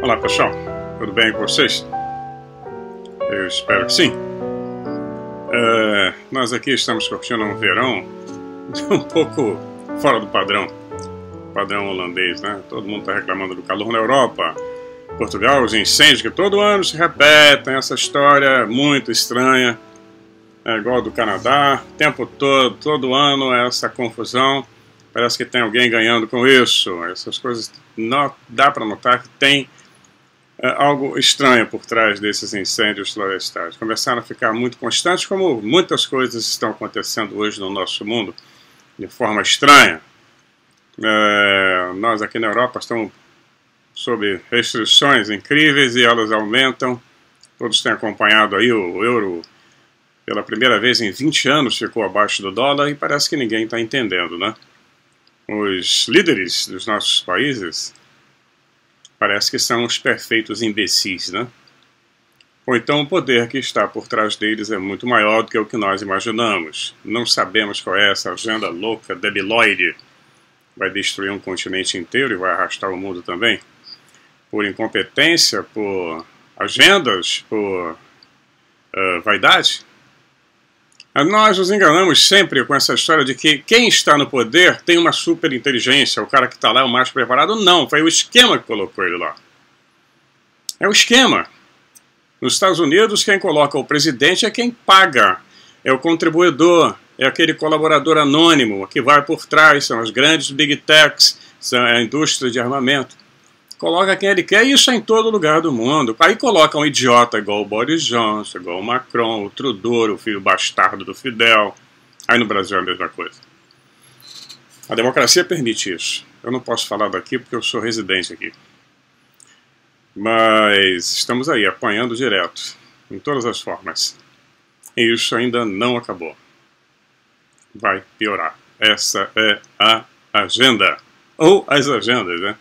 Olá pessoal, tudo bem com vocês? Eu espero que sim. Nós aqui estamos curtindo um verão um pouco fora do padrão holandês, né? Todo mundo está reclamando do calor na Europa. Portugal, os incêndios que todo ano se repetem, essa história muito estranha, é igual do Canadá, o tempo todo ano essa confusão, parece que tem alguém ganhando com isso, essas coisas, não dá para notar que tem algo estranho por trás desses incêndios florestais. Começaram a ficar muito constantes, como muitas coisas estão acontecendo hoje no nosso mundo, de forma estranha. Nós aqui na Europa estamos sob restrições incríveis e elas aumentam. Todos têm acompanhado aí o euro, pela primeira vez em 20 anos ficou abaixo do dólar e parece que ninguém está entendendo, né? Os líderes dos nossos países parece que são os perfeitos imbecis, né? Ou então o poder que está por trás deles é muito maior do que o que nós imaginamos. Não sabemos qual é essa agenda louca, debilóide. Vai destruir um continente inteiro e vai arrastar o mundo também. Por incompetência, por agendas, por vaidade. Nós nos enganamos sempre com essa história de que quem está no poder tem uma super inteligência, o cara que está lá é o mais preparado. Não, foi o esquema que colocou ele lá. É o esquema. Nos Estados Unidos, quem coloca o presidente é quem paga, é o contribuidor, é aquele colaborador anônimo que vai por trás, são as grandes big techs, são a indústria de armamento. Coloca quem ele quer, e isso é em todo lugar do mundo. Aí coloca um idiota igual o Boris Johnson, igual o Macron, o Trudeau, o filho bastardo do Fidel. Aí no Brasil é a mesma coisa. A democracia permite isso. Eu não posso falar daqui porque eu sou residente aqui. Mas estamos aí, apanhando direto, em todas as formas. E isso ainda não acabou. Vai piorar. Essa é a agenda. Ou as agendas, né?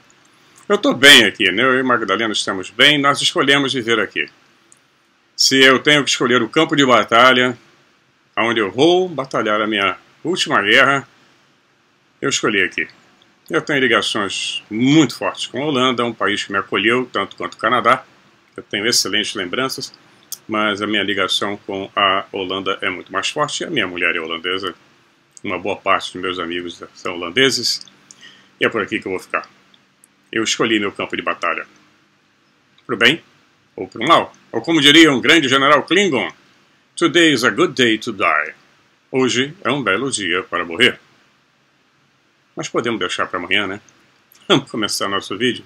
Eu estou bem aqui, né? Eu e Magdalena estamos bem, nós escolhemos viver aqui. Se eu tenho que escolher o campo de batalha, onde eu vou batalhar a minha última guerra, eu escolhi aqui. Eu tenho ligações muito fortes com a Holanda, um país que me acolheu, tanto quanto o Canadá. Eu tenho excelentes lembranças, mas a minha ligação com a Holanda é muito mais forte. A minha mulher é holandesa, uma boa parte dos meus amigos são holandeses, e é por aqui que eu vou ficar. Eu escolhi meu campo de batalha. Pro bem ou pro mal. Ou como diria um grande general Klingon, Today is a good day to die. Hoje é um belo dia para morrer. Mas podemos deixar para amanhã, né? Vamos começar nosso vídeo.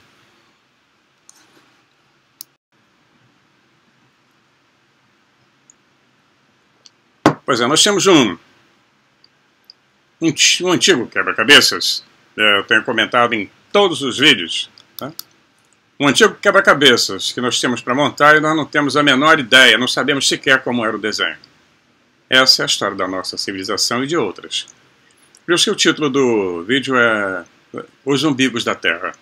Pois é, nós temos um antigo quebra-cabeças. Eu tenho comentado em todos os vídeos, tá? Um antigo quebra-cabeças que nós temos para montar e nós não temos a menor ideia, não sabemos sequer como era o desenho. Essa é a história da nossa civilização e de outras. Por isso que o título do vídeo é Os Umbigos da Terra.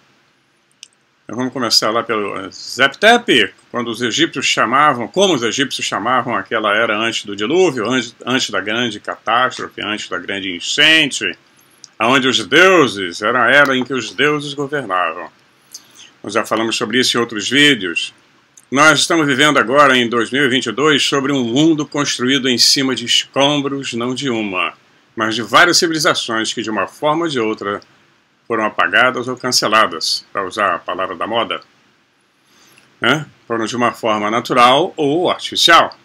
Então vamos começar lá pelo Zep-Tep, quando os egípcios chamavam, como os egípcios chamavam aquela era antes do dilúvio, antes da grande catástrofe, antes da grande enchente, onde os deuses, era a era em que os deuses governavam. Nós já falamos sobre isso em outros vídeos. Nós estamos vivendo agora, em 2022, sobre um mundo construído em cima de escombros, não de uma, mas de várias civilizações que, de uma forma ou de outra, foram apagadas ou canceladas, para usar a palavra da moda. Foram de uma forma natural ou artificial.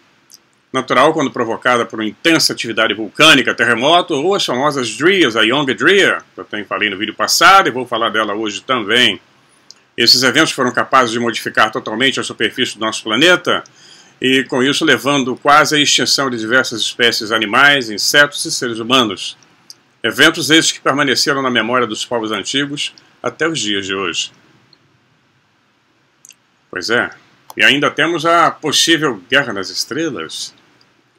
Natural quando provocada por uma intensa atividade vulcânica, terremoto, ou as famosas Drias, a Young Dria, que eu falei no vídeo passado e vou falar dela hoje também. Esses eventos foram capazes de modificar totalmente a superfície do nosso planeta e com isso levando quase à extinção de diversas espécies animais, insetos e seres humanos. Eventos esses que permaneceram na memória dos povos antigos até os dias de hoje. Pois é, e ainda temos a possível Guerra nas Estrelas.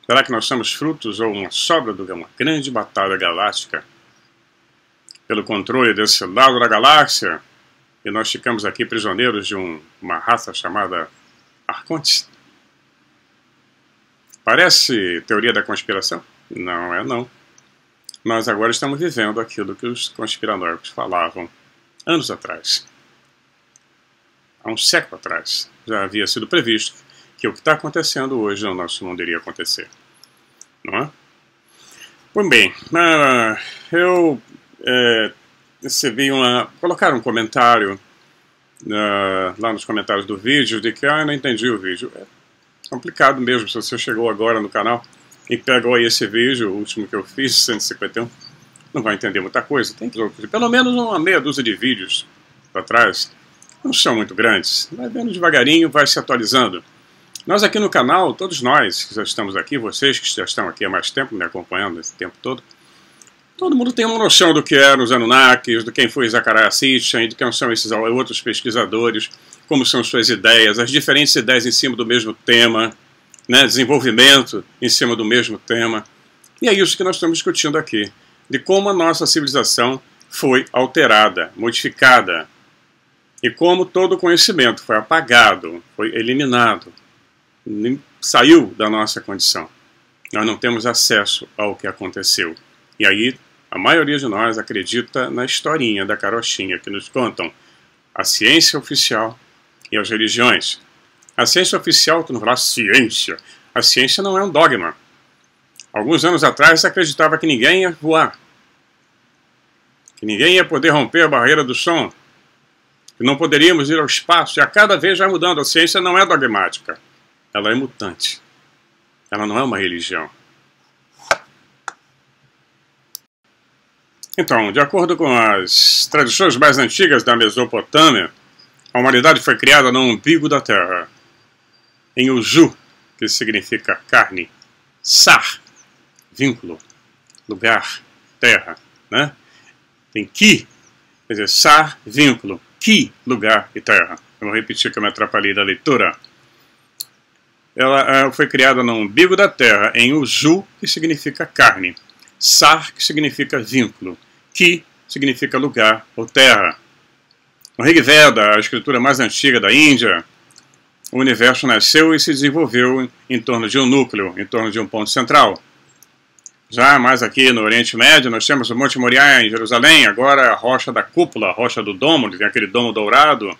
Será que nós somos frutos ou uma sobra de uma grande batalha galáctica? Pelo controle desse lado da galáxia, e nós ficamos aqui prisioneiros de uma raça chamada Arcontes? Parece teoria da conspiração? Não é não. Nós agora estamos vivendo aquilo que os conspiranoicos falavam anos atrás. há um século atrás, já havia sido previsto que o que está acontecendo hoje no nosso mundo iria acontecer. Não é? Pois bem, eu recebi colocaram um comentário lá nos comentários do vídeo de que eu não entendi o vídeo. É complicado mesmo, se você chegou agora no canal e pegou aí esse vídeo, o último que eu fiz, 151, não vai entender muita coisa. Tem pelo menos uma meia dúzia de vídeos para trás, não são muito grandes, vai vendo devagarinho, vai se atualizando. Nós aqui no canal, todos nós que já estamos aqui, vocês que já estão aqui há mais tempo, me acompanhando esse tempo todo mundo tem uma noção do que eram os Anunnakis, do quem foi Zecharia Sitchin, de quem são esses outros pesquisadores, como são suas ideias, as diferentes ideias em cima do mesmo tema, né, desenvolvimento em cima do mesmo tema. E é isso que nós estamos discutindo aqui, de como a nossa civilização foi alterada, modificada, e como todo conhecimento foi apagado, foi eliminado, saiu da nossa condição. Nós não temos acesso ao que aconteceu. E aí, a maioria de nós acredita na historinha da carochinha que nos contam a ciência oficial e as religiões. A ciência oficial, tu não fala ciência. A ciência não é um dogma. Alguns anos atrás, você acreditava que ninguém ia voar, que ninguém ia poder romper a barreira do som, que não poderíamos ir ao espaço. E a cada vez vai mudando. A ciência não é dogmática. Ela é mutante. Ela não é uma religião. Então, de acordo com as tradições mais antigas da Mesopotâmia, a humanidade foi criada no umbigo da Terra, em Uju, que significa carne, Sar, vínculo, lugar, terra, né? Tem Ki, quer dizer, Sar, vínculo, Ki, lugar e terra. Eu vou repetir que eu me atrapalhei da leitura. Ela foi criada no umbigo da Terra, em Uju, que significa carne, Sar, que significa vínculo, Ki significa lugar ou terra. No Rig Veda, a escritura mais antiga da Índia, o universo nasceu e se desenvolveu em torno de um núcleo, em torno de um ponto central. Já mais aqui no Oriente Médio, nós temos o Monte Moriá em Jerusalém, agora a rocha da cúpula, a rocha do domo, tem aquele domo dourado,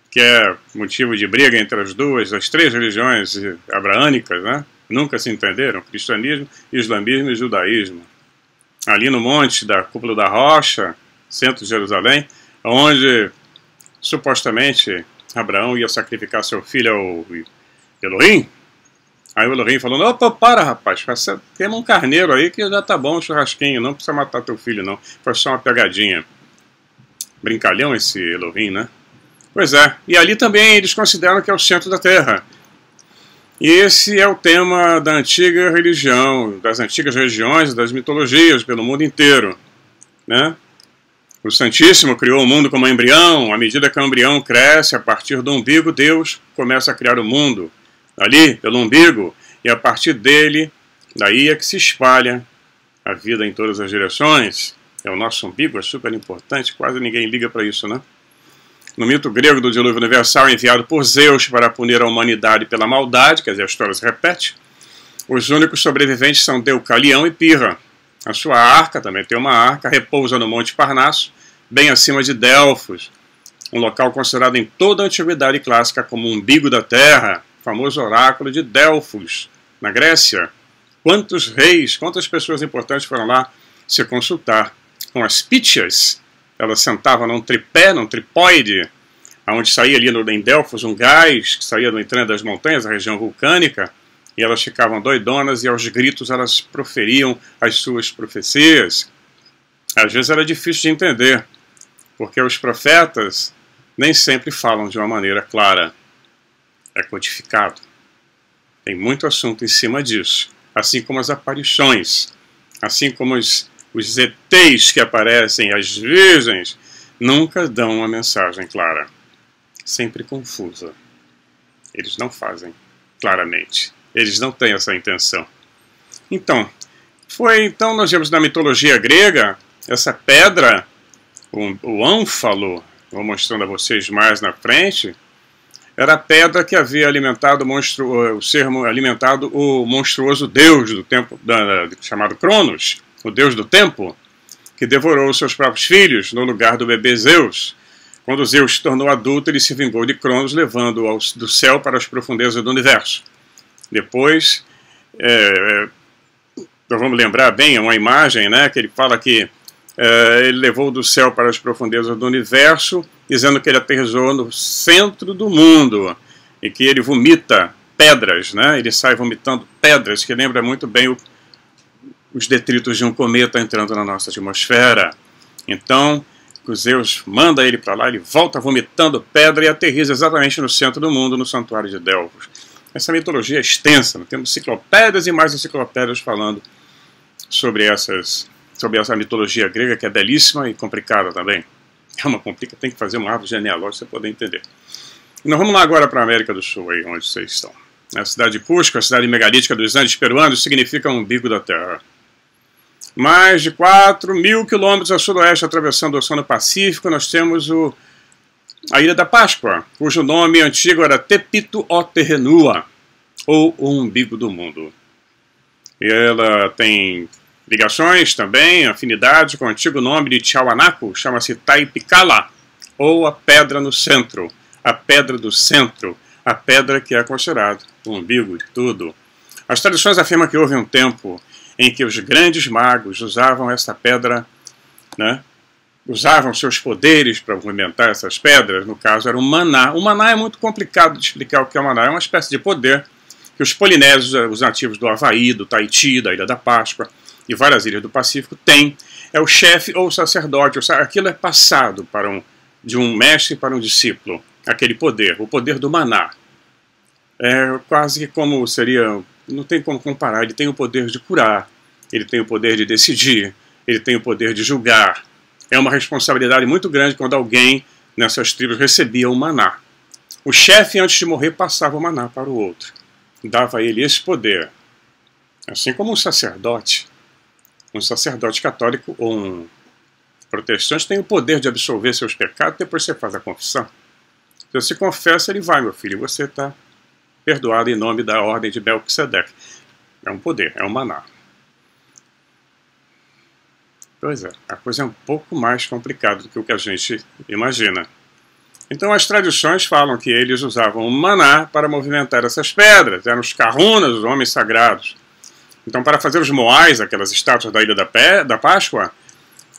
que é motivo de briga entre as três religiões abraânicas, né? Nunca se entenderam, cristianismo, islamismo e judaísmo. Ali no monte da cúpula da rocha, centro de Jerusalém, onde supostamente Abraão ia sacrificar seu filho ao Elohim. Aí o Elohim falou, opa, para rapaz, queima um carneiro aí que já tá bom o churrasquinho, não precisa matar teu filho não, foi só uma pegadinha. Brincalhão esse Elohim, né? Pois é, e ali também eles consideram que é o centro da Terra. E esse é o tema da antiga religião, das antigas religiões, das mitologias pelo mundo inteiro, né? O Santíssimo criou o mundo como um embrião. À medida que o embrião cresce, a partir do umbigo, Deus começa a criar o mundo. Ali, pelo umbigo, e a partir dele, daí é que se espalha a vida em todas as direções. É o nosso umbigo, é super importante, quase ninguém liga para isso, né? No mito grego do dilúvio universal, enviado por Zeus para punir a humanidade pela maldade, quer dizer, a história se repete, os únicos sobreviventes são Deucalião e Pirra. A sua arca, também tem uma arca, repousa no Monte Parnasso, bem acima de Delfos, um local considerado em toda a antiguidade clássica como o umbigo da Terra, o famoso oráculo de Delfos, na Grécia. Quantos reis, quantas pessoas importantes foram lá se consultar com as Pítias? Ela sentava num tripé, num tripóide, onde saía ali em Delfos um gás que saía do entrância das montanhas, a região vulcânica, e elas ficavam doidonas e aos gritos elas proferiam as suas profecias. Às vezes era difícil de entender, porque os profetas nem sempre falam de uma maneira clara. É codificado. Tem muito assunto em cima disso, assim como as aparições, assim como os ETs que aparecem, as virgens, nunca dão uma mensagem clara. Sempre confusa. Eles não fazem claramente. Eles não têm essa intenção. Então nós vemos na mitologia grega, essa pedra, o ânfalo, vou mostrando a vocês mais na frente, era a pedra que havia alimentado o monstruoso deus do tempo, chamado Cronos, o deus do tempo, que devorou seus próprios filhos no lugar do bebê Zeus, Quando Zeus se tornou adulto, ele se vingou de Cronos, levando-o do céu para as profundezas do universo. Depois, nós vamos lembrar bem, é uma imagem, né, que ele fala que ele levou do céu para as profundezas do universo, dizendo que ele aterrissou no centro do mundo, e que ele vomita pedras, né, ele sai vomitando pedras, que lembra muito bem os detritos de um cometa entrando na nossa atmosfera. Então, Zeus manda ele para lá, ele volta vomitando pedra e aterriza exatamente no centro do mundo, no santuário de Delfos. Essa mitologia é extensa, temos enciclopédias e mais enciclopédias falando sobre essa mitologia grega, que é belíssima e complicada também. Tem que fazer uma árvore genealógica para poder entender. E nós vamos lá agora para a América do Sul, aí onde vocês estão. A cidade de Cusco, a cidade megalítica dos Andes peruanos, significa umbigo da Terra. Mais de 4.000 quilômetros a sudoeste, atravessando o Oceano Pacífico, nós temos a Ilha da Páscoa, cujo nome antigo era Tepito o Terrenua, ou o umbigo do mundo. E ela tem ligações também, afinidade com o antigo nome de Tiahuanaco, chama-se Taipicala, ou a pedra no centro, a pedra do centro, a pedra que é considerada o umbigo de tudo. As tradições afirmam que houve um tempo em que os grandes magos usavam essa pedra, né, usavam seus poderes para movimentar essas pedras, no caso era o maná. O maná é muito complicado de explicar o que é o maná, é uma espécie de poder que os polinésios, os nativos do Havaí, do Tahiti, da Ilha da Páscoa e várias ilhas do Pacífico têm. É o chefe ou o sacerdote, aquilo é passado de um mestre para um discípulo, aquele poder, o poder do maná. É quase que como seria, não tem como comparar, ele tem o poder de curar, ele tem o poder de decidir, ele tem o poder de julgar. É uma responsabilidade muito grande quando alguém nessas tribos recebia o maná. O chefe, antes de morrer, passava o maná para o outro, dava a ele esse poder. Assim como um sacerdote católico ou um protestante tem o poder de absolver seus pecados, depois você faz a confissão. Se você confessa, ele vai, meu filho, você está perdoado em nome da ordem de Melquisedeque. É um poder, é um maná. Pois é, a coisa é um pouco mais complicada do que o que a gente imagina. Então as tradições falam que eles usavam o maná para movimentar essas pedras, eram os kahunas, os homens sagrados. Então para fazer os moais, aquelas estátuas da Ilha da Páscoa,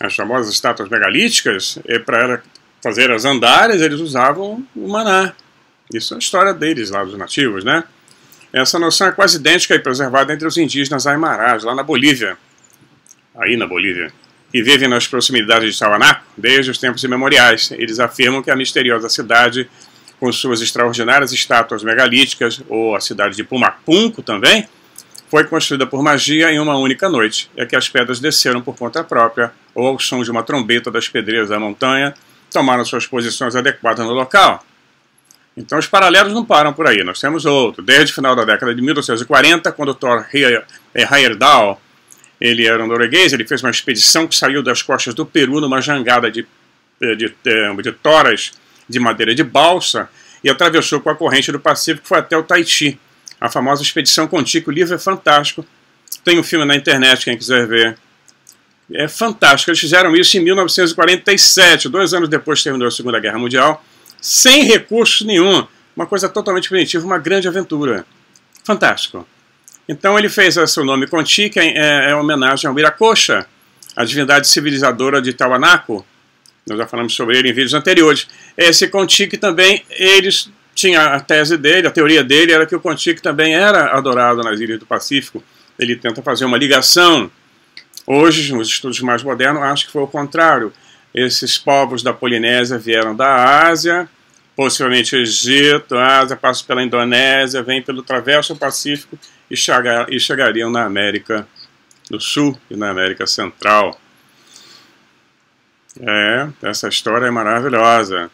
as famosas estátuas megalíticas, para fazer as andares, eles usavam o maná. Isso é a história deles lá, dos nativos, né? Essa noção é quase idêntica e preservada entre os indígenas aimarás, lá na Bolívia. Aí na Bolívia. Que vivem nas proximidades de Tiahuanaco desde os tempos imemoriais. Eles afirmam que a misteriosa cidade, com suas extraordinárias estátuas megalíticas, ou a cidade de Pumapunco também, foi construída por magia em uma única noite. É que as pedras desceram por conta própria, ou ao som de uma trombeta das pedreiras da montanha, tomaram suas posições adequadas no local. Então os paralelos não param por aí, nós temos outro. Desde o final da década de 1940, quando o Thor Heyerdahl, ele era um norueguês, ele fez uma expedição que saiu das costas do Peru numa jangada de toras de madeira de balsa e atravessou com a corrente do Pacífico, foi até o Tahiti. A famosa expedição Kon-Tiki. O livro é fantástico. Tem um filme na internet, quem quiser ver. É fantástico. Eles fizeram isso em 1947, 2 anos depois que terminou a Segunda Guerra Mundial, sem recursos nenhum. Uma coisa totalmente primitiva, uma grande aventura. Fantástico. Então ele fez seu nome Kon-Tiki, é homenagem ao Viracocha, a divindade civilizadora de Tiahuanaco. Nós já falamos sobre ele em vídeos anteriores. Esse Kon-Tiki também, eles tinham a tese dele, a teoria dele era que o Kon-Tiki também era adorado nas ilhas do Pacífico. Ele tenta fazer uma ligação. Hoje, nos estudos mais modernos, acho que foi o contrário. Esses povos da Polinésia vieram da Ásia, possivelmente Egito, Ásia, passam pela Indonésia, vêm pelo Traverso Pacífico e chegariam na América do Sul e na América Central. Essa história é maravilhosa.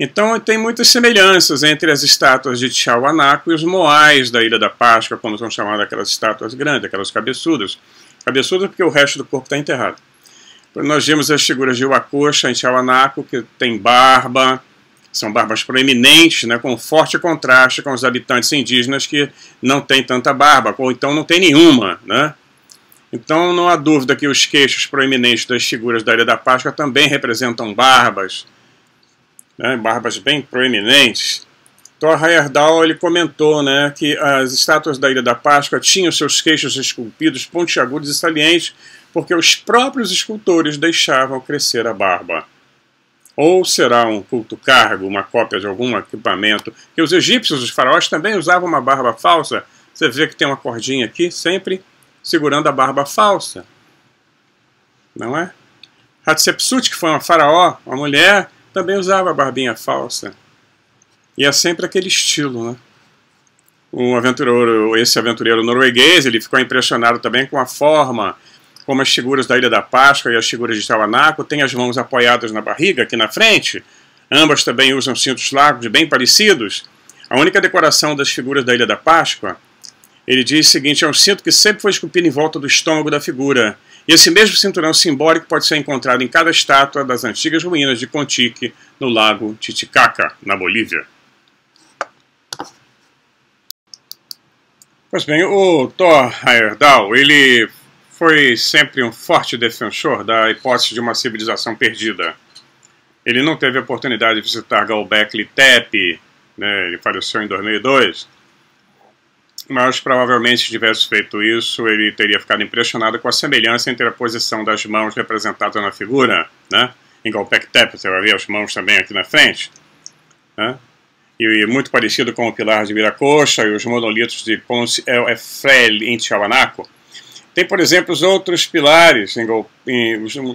Então tem muitas semelhanças entre as estátuas de Tiahuanaco e os moais da Ilha da Páscoa, como são chamadas aquelas estátuas grandes, aquelas cabeçudas. Cabeçudas porque o resto do corpo está enterrado. Nós vimos as figuras de Huacocha em Tiahuanaco, que tem barba, são barbas proeminentes, né, com forte contraste com os habitantes indígenas que não têm tanta barba, ou então não tem nenhuma, né? Então não há dúvida que os queixos proeminentes das figuras da Ilha da Páscoa também representam barbas. né, barbas bem proeminentes. Thor Heyerdahl, ele comentou, né, que as estátuas da Ilha da Páscoa tinham seus queixos esculpidos pontiagudos e salientes porque os próprios escultores deixavam crescer a barba. Ou será um culto cargo, uma cópia de algum equipamento, que os egípcios, os faraós, também usavam uma barba falsa. Você vê que tem uma cordinha aqui, sempre segurando a barba falsa. Não é? Hatshepsut, que foi uma faraó, uma mulher, também usava a barbinha falsa. E é sempre aquele estilo, né? Esse aventureiro norueguês, ele ficou impressionado também com a forma como as figuras da Ilha da Páscoa e as figuras de Tiahuanaco têm as mãos apoiadas na barriga, aqui na frente. Ambas também usam cintos largos bem parecidos. A única decoração das figuras da Ilha da Páscoa, ele diz o seguinte, é um cinto que sempre foi esculpido em volta do estômago da figura. E esse mesmo cinturão simbólico pode ser encontrado em cada estátua das antigas ruínas de Contique, no lago Titicaca, na Bolívia. Pois bem, o Thor Heyerdahl, ele foi sempre um forte defensor da hipótese de uma civilização perdida. Ele não teve a oportunidade de visitar Göbekli Tepe, né, ele faleceu em 2002, mas provavelmente se tivesse feito isso, ele teria ficado impressionado com a semelhança entre a posição das mãos representadas na figura, né? Em Göbekli Tepe, você vai ver as mãos também aqui na frente, né? E muito parecido com o pilar de Viracocha e os monolitos de Ponce El Efrel em Tiahuanaco. Tem, por exemplo, os outros pilares, o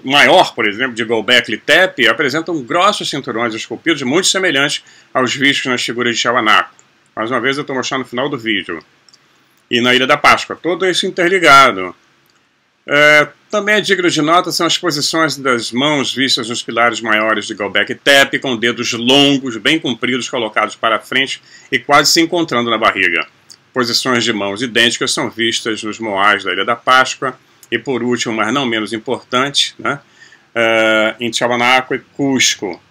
maior, por exemplo, de Göbekli Tepe, apresentam grossos cinturões esculpidos muito semelhantes aos vistos nas figuras de Tiahuanaco. Mais uma vez eu estou mostrando no final do vídeo. E na Ilha da Páscoa, tudo isso interligado. Também é digno de nota são as posições das mãos vistas nos pilares maiores de Göbekli Tepe, com dedos longos, bem compridos, colocados para frente e quase se encontrando na barriga. Posições de mãos idênticas são vistas nos moais da Ilha da Páscoa e, por último, mas não menos importante, né, em Tiahuanaco e Cusco,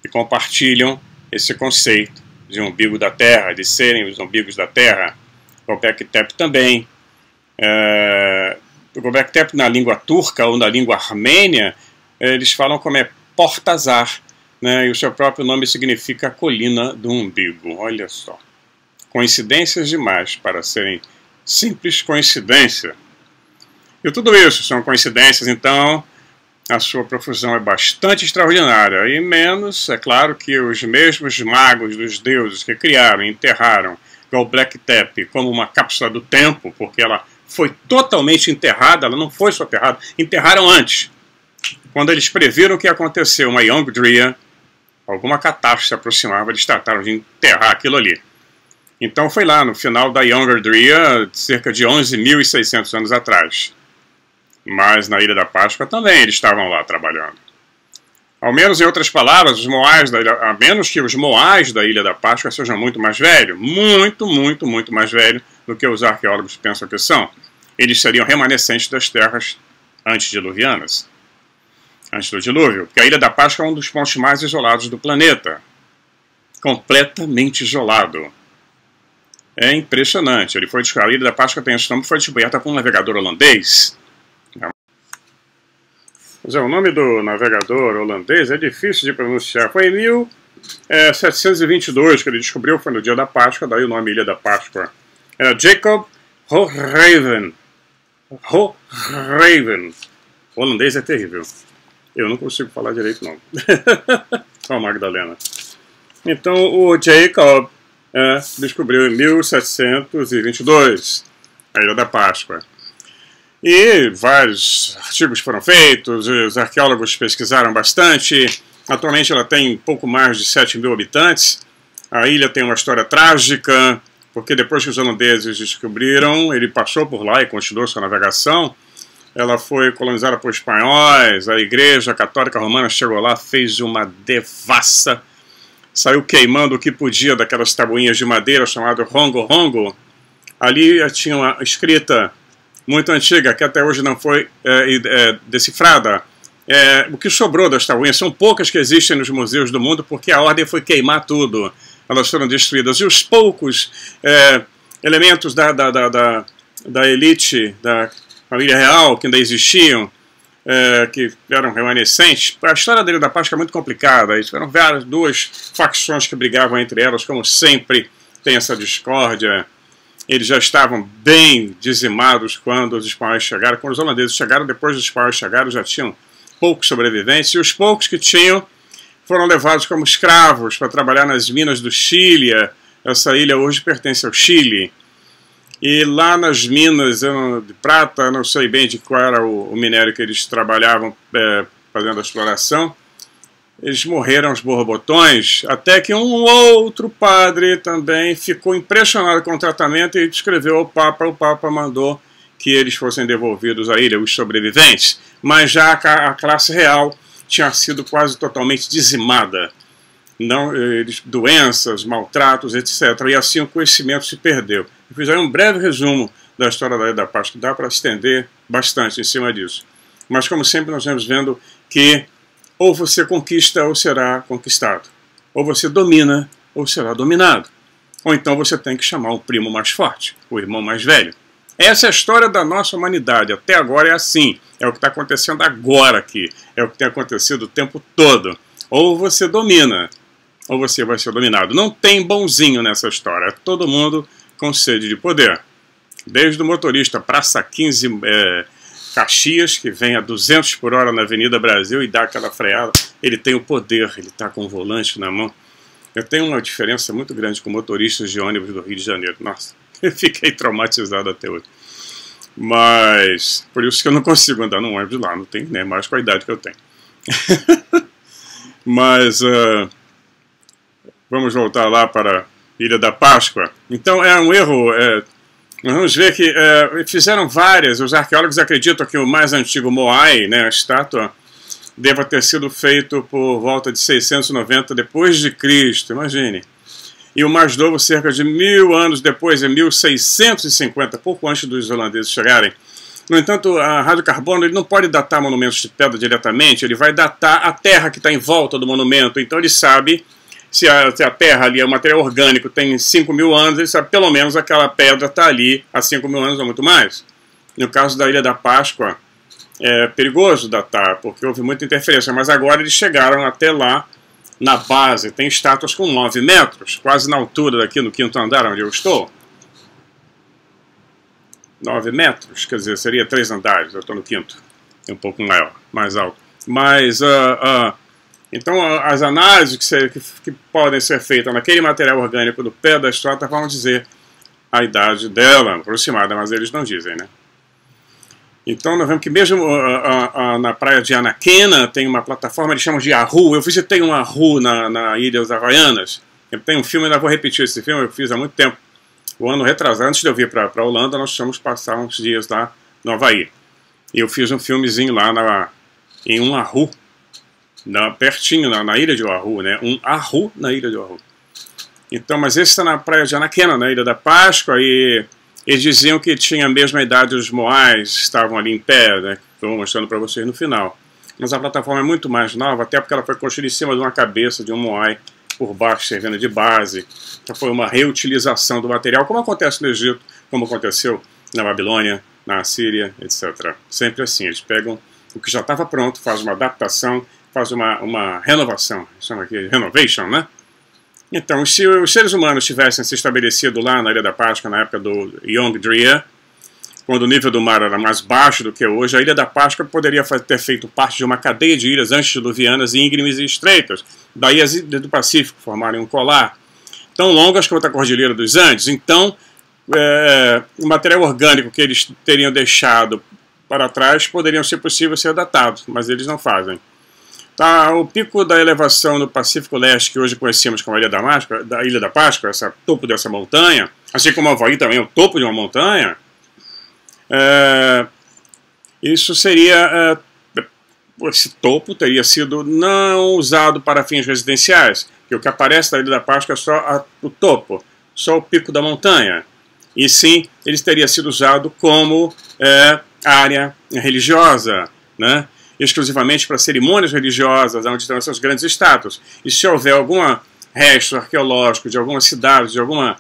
que compartilham esse conceito de umbigo da Terra, de serem os umbigos da Terra. Göbekli Tepe também. O Göbekli Tepe, na língua turca ou na língua armênia, eles falam como é Portazar, né, e o seu próprio nome significa colina do umbigo. Olha só. Coincidências demais para serem simples coincidência. E tudo isso são coincidências, então a sua profusão é bastante extraordinária. E menos, é claro, que os mesmos magos dos deuses que criaram e enterraram Göbekli Tepe como uma cápsula do tempo, porque ela foi totalmente enterrada, ela não foi soterrada, enterraram antes. Quando eles previram que ia acontecer uma Yongdria, alguma catástrofe se aproximava, eles trataram de enterrar aquilo ali. Então foi lá, no final da Yongdria, cerca de 11.600 anos atrás. Mas na Ilha da Páscoa também eles estavam lá trabalhando. Ao menos, em outras palavras, a menos que os moais da Ilha da Páscoa sejam muito mais velhos, muito mais velhos do que os arqueólogos pensam que são. Eles seriam remanescentes das terras antediluvianas, antes do dilúvio, porque a Ilha da Páscoa é um dos pontos mais isolados do planeta. Completamente isolado. É impressionante. A Ilha da Páscoa tem esse nome, foi descoberta por um navegador holandês. O nome do navegador holandês é difícil de pronunciar. Foi em 1722 que ele descobriu, foi no dia da Páscoa, daí o nome Ilha da Páscoa. Era Jacob Hooghaven. Hooghaven. O holandês é terrível. Eu não consigo falar direito, não. Só a Magdalena. Então, o Jacob descobriu em 1722 a Ilha da Páscoa. E vários artigos foram feitos, os arqueólogos pesquisaram bastante. Atualmente ela tem pouco mais de 7.000 habitantes. A ilha tem uma história trágica, porque depois que os holandeses descobriram, ele passou por lá e continuou sua navegação. Ela foi colonizada por espanhóis, a Igreja Católica Romana chegou lá, fez uma devassa, saiu queimando o que podia daquelas tabuinhas de madeira chamado rongo-rongo. Ali tinha uma escrita muito antiga, que até hoje não foi decifrada. O que sobrou das tabuinhas, são poucas que existem nos museus do mundo, porque a ordem foi queimar tudo. Elas foram destruídas. E os poucos elementos da elite, da família real, que ainda existiam, que eram remanescentes. A história da Ilha da Páscoa é muito complicada. Tiveram duas facções que brigavam entre elas, como sempre tem essa discórdia. Eles já estavam bem dizimados quando os espanhóis chegaram. Quando os holandeses chegaram, depois dos espanhóis chegaram, já tinham poucos sobreviventes. E os poucos que tinham foram levados como escravos para trabalhar nas minas do Chile. Essa ilha hoje pertence ao Chile. E lá nas minas de prata, não sei bem de qual era o minério que eles trabalhavam fazendo a exploração, eles morreram aos borbotões, até que um outro padre também ficou impressionado com o tratamento e escreveu ao Papa. O Papa mandou que eles fossem devolvidos à ilha, os sobreviventes, mas já a classe real tinha sido quase totalmente dizimada. Doenças, maltratos, etc. E assim o conhecimento se perdeu. Eu fiz aí um breve resumo da história da Ilha da Páscoa, dá para estender bastante em cima disso. Mas como sempre nós vamos vendo que ou você conquista ou será conquistado. Ou você domina ou será dominado. Ou então você tem que chamar o primo mais forte, o irmão mais velho. Essa é a história da nossa humanidade. Até agora é assim. É o que está acontecendo agora aqui. É o que tem acontecido o tempo todo. Ou você domina, ou você vai ser dominado. Não tem bonzinho nessa história. É todo mundo com sede de poder. Desde o motorista Praça 15 Caxias, que vem a 200 por hora na Avenida Brasil e dá aquela freada, ele tem o poder, ele está com o volante na mão. Eu tenho uma diferença muito grande com motoristas de ônibus do Rio de Janeiro. Nossa, eu fiquei traumatizado até hoje. Mas, por isso que eu não consigo andar num ônibus lá, não tem, né, mais com a idade que eu tenho. Mas, vamos voltar lá para a Ilha da Páscoa. Então, é um erro... Nós vamos ver que fizeram várias. Os arqueólogos acreditam que o mais antigo Moai, né, a estátua, deva ter sido feito por volta de 690 depois de Cristo, imagine. E o mais novo cerca de 1000 anos depois, em 1650, pouco antes dos holandeses chegarem. No entanto, a radiocarbono ele não pode datar monumentos de pedra diretamente, ele vai datar a terra que está em volta do monumento. Então ele sabe... Se a terra ali, o material orgânico, tem 5.000 anos, ele sabe pelo menos aquela pedra está ali há 5.000 anos ou muito mais. No caso da Ilha da Páscoa, é perigoso datar, porque houve muita interferência, mas agora eles chegaram até lá, na base. Tem estátuas com 9 metros, quase na altura daqui no 5º andar onde eu estou. 9 metros, quer dizer, seria 3 andares, eu estou no 5º, é um pouco maior, mais alto. Mas... Então, as análises que podem ser feitas naquele material orgânico do pé da estátua vão dizer a idade dela, aproximada, mas eles não dizem, né? Então, nós vemos que mesmo na praia de Anaquena tem uma plataforma, eles chamam de Aru. Eu visitei um Aru na Ilhas Havaianas. Eu tenho um filme, ainda vou repetir esse filme, eu fiz há muito tempo. O ano retrasado, antes de eu vir para a Holanda, nós fomos passar uns dias lá no Havaí. E eu fiz um filmezinho lá em um Aru. Pertinho, na ilha de Oahu, né? Um Aru na ilha de Oahu. Então, mas esse está na praia de Anaquena, na Ilha da Páscoa, e eles diziam que tinha a mesma idade dos Moais, estavam ali em pé, né? Estou mostrando para vocês no final. Mas a plataforma é muito mais nova, até porque ela foi construída em cima de uma cabeça de um Moai, por baixo, servindo de base. Então foi uma reutilização do material, como acontece no Egito, como aconteceu na Babilônia, na Assíria, etc. Sempre assim, eles pegam o que já estava pronto, fazem uma adaptação, faz uma renovação, chama aqui de renovation, né? Então, se os seres humanos tivessem se estabelecido lá na Ilha da Páscoa, na época do Young Drea, quando o nível do mar era mais baixo do que hoje, a Ilha da Páscoa poderia ter feito parte de uma cadeia de ilhas antediluvianas íngremes e estreitas. Daí as ilhas do Pacífico formarem um colar, tão longas quanto a Cordilheira dos Andes. Então, o material orgânico que eles teriam deixado para trás poderiam, se possível, ser datados, mas eles não fazem. Tá, o pico da elevação no Pacífico Leste, que hoje conhecemos como a Ilha da Páscoa, esse topo dessa montanha, assim como o Havaí também é o topo de uma montanha, isso seria... esse topo teria sido não usado para fins residenciais, porque o que aparece da Ilha da Páscoa é só o topo, só o pico da montanha. E sim, ele teria sido usado como área religiosa, né? Exclusivamente para cerimônias religiosas, onde estão essas grandes estátuas. E se houver algum resto arqueológico de alguma cidade, de algum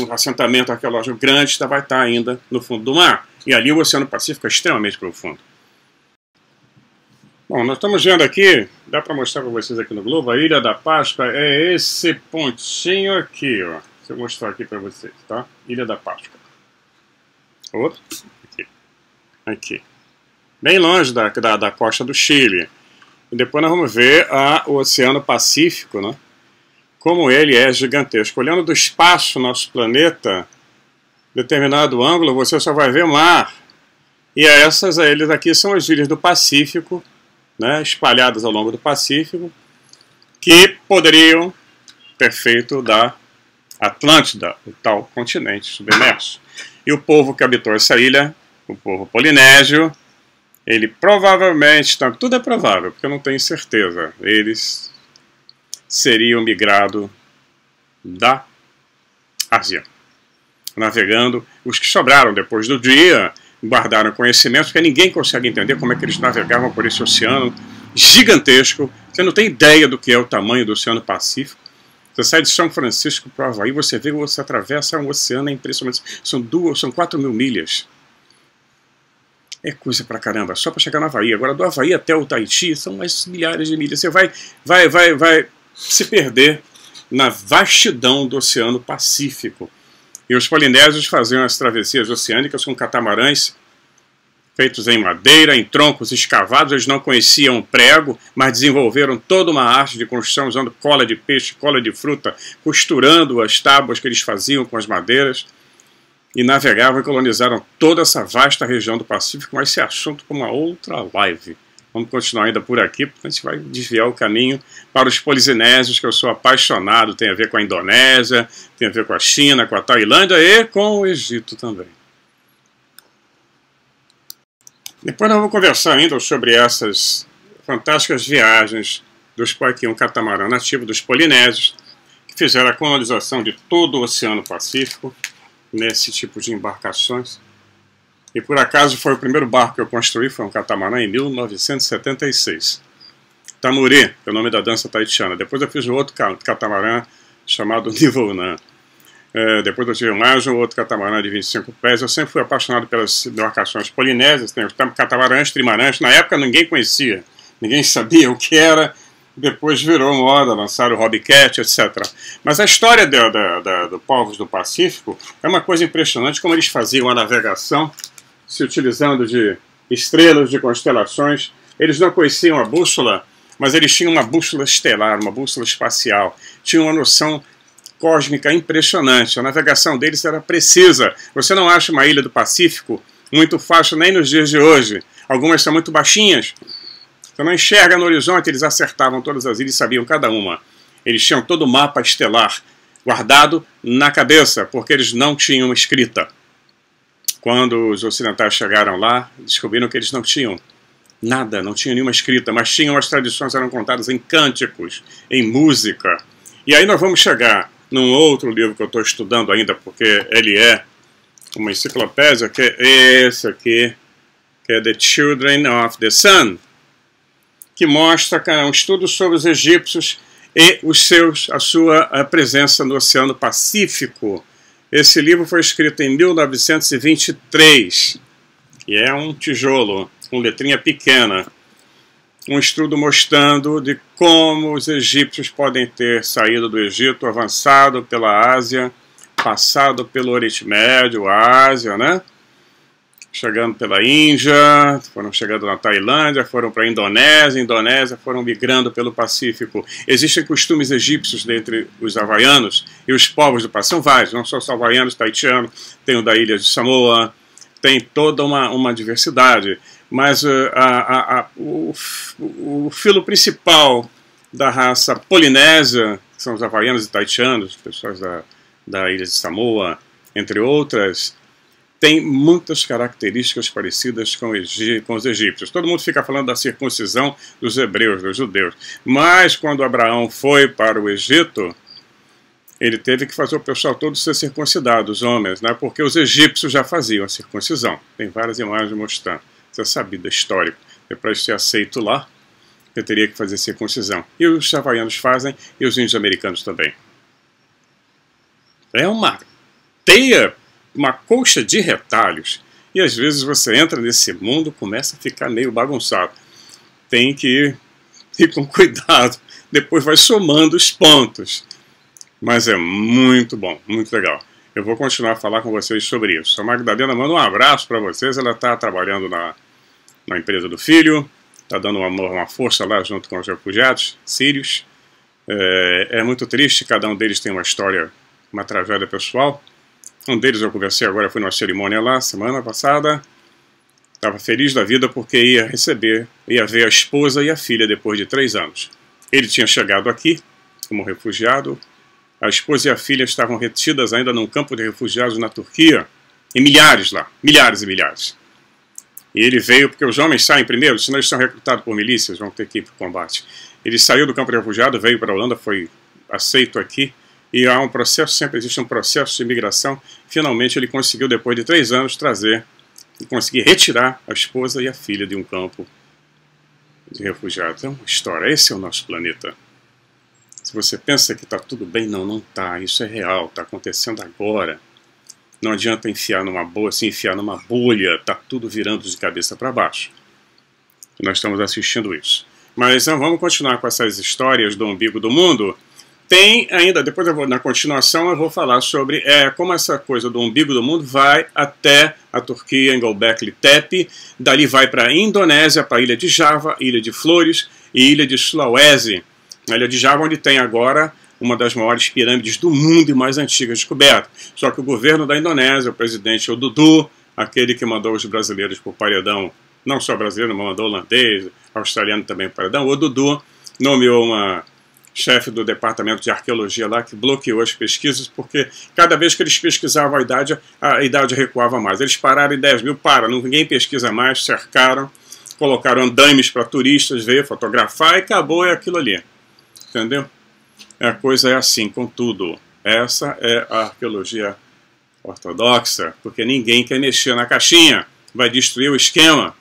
assentamento arqueológico grande, vai estar ainda no fundo do mar. E ali o Oceano Pacífico é extremamente profundo. Bom, nós estamos vendo aqui, dá para mostrar para vocês aqui no Globo, a Ilha da Páscoa é esse pontinho aqui, ó. Deixa eu mostrar aqui para vocês, tá? Ilha da Páscoa. Outro, aqui. Aqui. Bem longe da costa do Chile. E depois nós vamos ver o Oceano Pacífico, né? Como ele é gigantesco. Olhando do espaço, nosso planeta, determinado ângulo, você só vai ver mar. E essas ilhas aqui são as ilhas do Pacífico, né, espalhadas ao longo do Pacífico, que poderiam ter feito da Atlântida, o tal continente submerso. E o povo que habitou essa ilha, o povo polinésio, ele provavelmente, tudo é provável, porque eu não tenho certeza, eles seriam migrados da Ásia, navegando. Os que sobraram depois do dia guardaram conhecimentos, porque ninguém consegue entender como é que eles navegavam por esse oceano gigantesco. Você não tem ideia do que é o tamanho do Oceano Pacífico. Você sai de São Francisco para o Havaí, você vê que você atravessa um oceano, é impressionante. São 4.000 milhas. É coisa pra caramba, só para chegar no Havaí. Agora, do Havaí até o Tahiti, são mais milhares de milhas. Você vai se perder na vastidão do Oceano Pacífico. E os polinésios faziam as travessias oceânicas com catamarãs feitos em madeira, em troncos escavados. Eles não conheciam prego, mas desenvolveram toda uma arte de construção usando cola de peixe, cola de fruta, costurando as tábuas que eles faziam com as madeiras. E navegavam e colonizaram toda essa vasta região do Pacífico, mas esse assunto com uma outra live. Vamos continuar ainda por aqui, porque a gente vai desviar o caminho para os polinésios, que eu sou apaixonado, tem a ver com a Indonésia, tem a ver com a China, com a Tailândia e com o Egito também. Depois nós vamos conversar ainda sobre essas fantásticas viagens aqui um catamarã nativo dos polinésios, que fizeram a colonização de todo o Oceano Pacífico, nesse tipo de embarcações. E por acaso foi o primeiro barco que eu construí, foi um catamarã em 1976. Tamuri, que é o nome da dança tahitiana. Depois eu fiz um outro catamarã chamado Nivonan. Depois eu tive mais um outro catamarã de 25 pés. Eu sempre fui apaixonado pelas embarcações polinésias, tem os catamarãs, trimarãs. Na época ninguém conhecia, ninguém sabia o que era. Depois virou moda, lançaram o Hobbycat, etc. Mas a história do povos do Pacífico é uma coisa impressionante, como eles faziam a navegação, se utilizando de estrelas, de constelações. Eles não conheciam a bússola, mas eles tinham uma bússola estelar, uma bússola espacial. Tinham uma noção cósmica impressionante. A navegação deles era precisa. Você não acha uma ilha do Pacífico muito fácil nem nos dias de hoje. Algumas são muito baixinhas. Você não enxerga no horizonte, eles acertavam todas as ilhas e sabiam cada uma. Eles tinham todo o mapa estelar guardado na cabeça, porque eles não tinham escrita. Quando os ocidentais chegaram lá, descobriram que eles não tinham nada, não tinham nenhuma escrita, mas tinham as tradições, eram contadas em cânticos, em música. E aí nós vamos chegar num outro livro que eu estou estudando ainda, porque ele é uma enciclopédia, que é esse aqui, que é The Children of the Sun, que mostra um estudo sobre os egípcios e a sua presença no Oceano Pacífico. Esse livro foi escrito em 1923, e é um tijolo, com letrinha pequena. Um estudo mostrando de como os egípcios podem ter saído do Egito, avançado pela Ásia, passado pelo Oriente Médio, a Ásia, né? Chegando pela Índia, foram chegando na Tailândia, foram para a Indonésia, foram migrando pelo Pacífico. Existem costumes egípcios dentre os havaianos e os povos do Pacífico, são vários, não só os havaianos, taitianos, tem o da ilha de Samoa, tem toda uma diversidade. Mas o filo principal da raça polinésia, que são os havaianos e taitianos, pessoas da ilha de Samoa, entre outras, tem muitas características parecidas com os egípcios. Todo mundo fica falando da circuncisão dos hebreus, dos judeus. Mas quando Abraão foi para o Egito, ele teve que fazer o pessoal todo ser circuncidado, os homens, né? Porque os egípcios já faziam a circuncisão. Tem várias imagens mostrando. Isso é sabido, é histórico. Para ser aceito lá, eu teria que fazer circuncisão. E os havaianos fazem, e os índios americanos também. É uma teia, uma colcha de retalhos, e às vezes você entra nesse mundo, começa a ficar meio bagunçado. tem que ir com cuidado. Depois vai somando os pontos. Mas é muito bom, muito legal. Eu vou continuar a falar com vocês sobre isso. A Magdalena manda um abraço para vocês. Ela está trabalhando na empresa do filho, está dando uma força lá junto com os refugiados sírios. É muito triste, cada um deles tem uma história, uma tragédia pessoal. Um deles eu conversei agora, fui numa cerimônia lá, semana passada. Estava feliz da vida porque ia ver a esposa e a filha depois de 3 anos. Ele tinha chegado aqui como refugiado. A esposa e a filha estavam retidas ainda num campo de refugiados na Turquia. E milhares lá, milhares e milhares. E ele veio porque os homens saem primeiro, senão eles são recrutados por milícias, vão ter que ir para o combate. Ele saiu do campo de refugiado, veio para a Holanda, foi aceito aqui. E há um processo, sempre existe um processo de imigração. Finalmente ele conseguiu, depois de 3 anos, trazer e conseguir retirar a esposa e a filha de um campo de refugiados. É uma história, esse é o nosso planeta. Se você pensa que está tudo bem, não está. Isso é real, está acontecendo agora. Não adianta enfiar numa bolha, está tudo virando de cabeça para baixo. Nós estamos assistindo isso. Mas vamos continuar com essas histórias do umbigo do mundo. Tem ainda, depois na continuação eu vou falar sobre como essa coisa do umbigo do mundo vai até a Turquia, em Göbekli Tepe, dali vai para a Indonésia, para a ilha de Java, ilha de Flores e ilha de Sulawesi. Na ilha de Java, onde tem agora uma das maiores pirâmides do mundo e mais antigas descobertas. Só que o governo da Indonésia, o presidente Odudu, aquele que mandou os brasileiros para o paredão, não só brasileiro, mas mandou holandês, australiano também para o paredão, Odudu nomeou uma chefe do departamento de arqueologia lá que bloqueou as pesquisas porque cada vez que eles pesquisavam a idade recuava mais. Eles pararam em 10 mil, ninguém pesquisa mais, cercaram, colocaram andaimes para turistas ver, fotografar e acabou, é aquilo ali. Entendeu? A coisa é assim com tudo. Essa é a arqueologia ortodoxa, porque ninguém quer mexer na caixinha, vai destruir o esquema,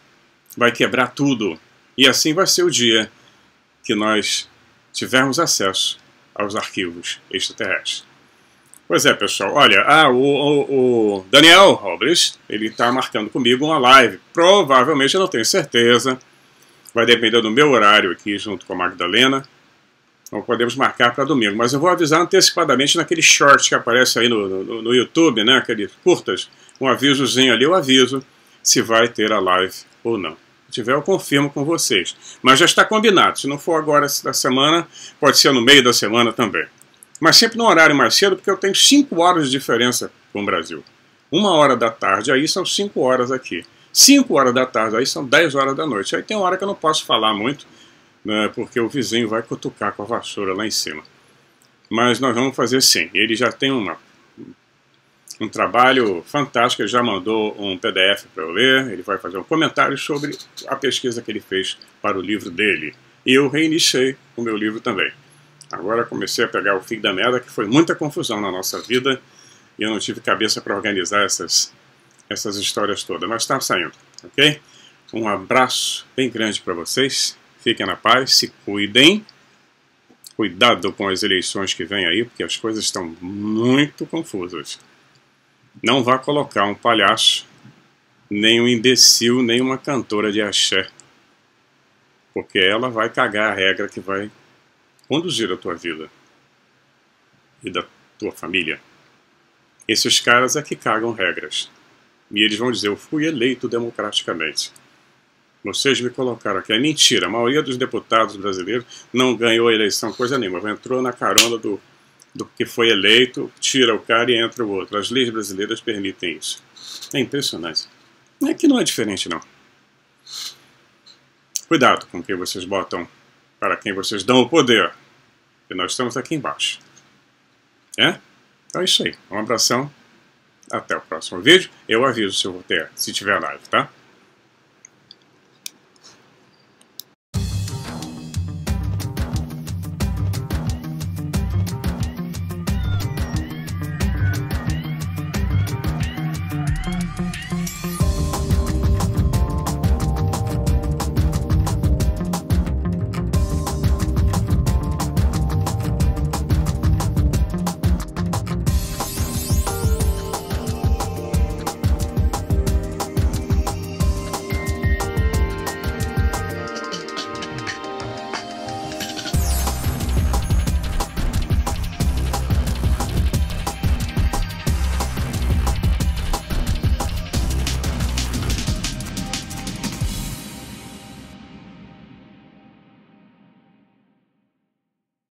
vai quebrar tudo. E assim vai ser o dia que nós tivermos acesso aos arquivos extraterrestres. Pois é, pessoal, olha, o Daniel Robles, ele está marcando comigo uma live, provavelmente, eu não tenho certeza, vai depender do meu horário aqui junto com a Magdalena, não podemos marcar para domingo, mas eu vou avisar antecipadamente naquele short que aparece aí no YouTube, né, aqueles curtas, um avisozinho ali, eu aviso se vai ter a live ou não. Se tiver, eu confirmo com vocês. Mas já está combinado. Se não for agora da semana, pode ser no meio da semana também. Mas sempre no horário mais cedo, porque eu tenho 5 horas de diferença com o Brasil. 1h da tarde, aí são 5 horas aqui. 5 horas da tarde, aí são 10 horas da noite. Aí tem uma hora que eu não posso falar muito, né, porque o vizinho vai cutucar com a vassoura lá em cima. Mas nós vamos fazer sim. Ele já tem um trabalho fantástico, ele já mandou um PDF para eu ler, ele vai fazer um comentário sobre a pesquisa que ele fez para o livro dele. E eu reiniciei o meu livro também. Agora comecei a pegar o fim da merda, que foi muita confusão na nossa vida, e eu não tive cabeça para organizar essas histórias todas, mas está saindo, ok? Um abraço bem grande para vocês, fiquem na paz, se cuidem, cuidado com as eleições que vêm aí, porque as coisas estão muito confusas. Não vá colocar um palhaço, nem um imbecil, nem uma cantora de axé. Porque ela vai cagar a regra que vai conduzir a tua vida e da tua família. Esses caras é que cagam regras. E eles vão dizer, eu fui eleito democraticamente. Vocês me colocaram aqui. É mentira, a maioria dos deputados brasileiros não ganhou a eleição coisa nenhuma. Entrou na carona do que foi eleito, tira o cara e entra o outro. As leis brasileiras permitem isso. É impressionante. Aqui não é diferente, não. Cuidado com quem vocês botam, para quem vocês dão o poder. E nós estamos aqui embaixo. Então é isso aí. Um abração. Até o próximo vídeo. Eu aviso se tiver live, tá?